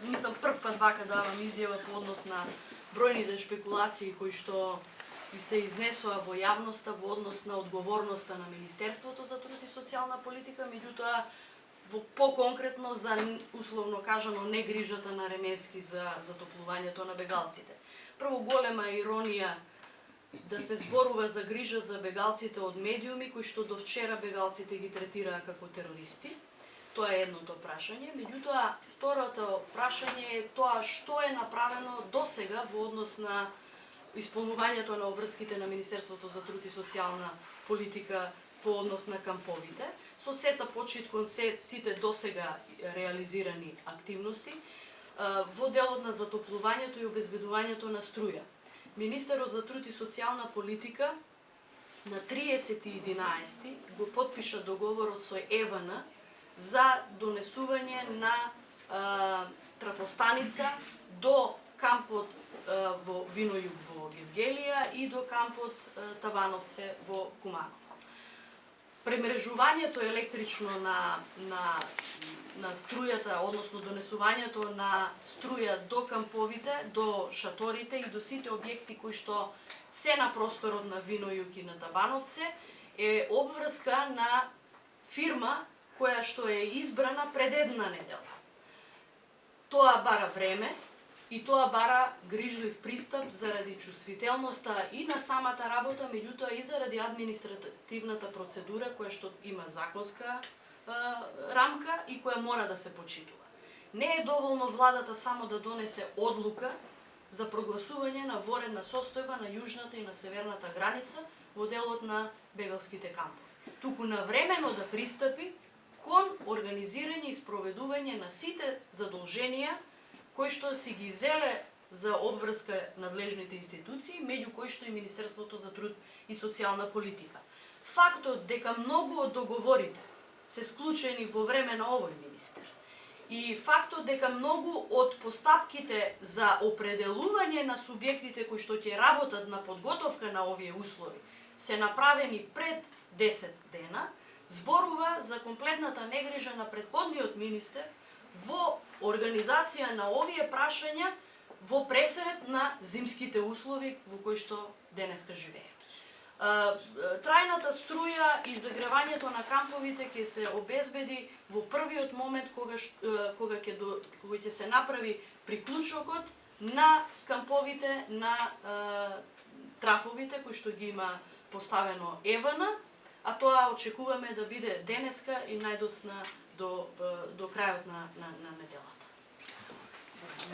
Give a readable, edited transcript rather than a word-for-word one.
мислам прв пат вака давам изјава по однос на бројните шпекулации кои што и се изнесоа во јавноста во однос на одговорноста на Министерството за труд и социјална политика, меѓутоа по-конкретно за, условно кажано, негрижата на Ремески за затоплувањето на бегалците. Прво, голема иронија да се зборува за грижа за бегалците од медиуми кои што до вчера бегалците ги третираа како терористи. Тоа е едното прашање. Меѓутоа, второто прашање е тоа што е направено досега во однос на исполнувањето на обврските на Министерството за труд и социјална политика по однос на камповите, со сета почит кон сите досега реализирани активности во делот на затоплувањето и обезбедувањето на струја. Министерот за труд и социјална политика на 30.11. го потпиша договорот со ЕВН за донесување на трафостаница до кампот во Винојуг во Гевгелија и до кампот Табановце во Куманово. Премрежувањето електрично на струјата, односно донесувањето на струја до камповите, до шаторите и до сите објекти кои што се на просторот на Винојуг и на Табановце е обврска на фирма која што е избрана пред една недела. Тоа бара време и тоа бара грижлив пристап заради чувствителноста и на самата работа, меѓутоа и заради административната процедура која што има законска рамка и која мора да се почитува. Не е доволно владата само да донесе одлука за прогласување на воредна состојба на јужната и на северната граница во делот на бегалските кампови. Туку навремено да пристапи кон организирање и спроведување на сите задолженија кои што си ги зеле за обврска надлежните институции, меѓу кои што и Министерството за труд и социјална политика. Фактот дека многу од договорите се склучени во време на овој министер и фактот дека многу од постапките за определување на субјектите кои што ќе работат на подготовка на овие услови се направени пред 10 дена, зборува за комплетната негрижа на претходниот министер во организација на овие прашања во пресред на зимските услови во кои што денеска живееме. Трајната струја и загревањето на камповите ќе се обезбеди во првиот момент кога ќе се направи приклучокот на камповите на трафовите кои што ги има поставено ЕВН, а тоа очекуваме да биде денеска и најдоцна до крајот на неделата.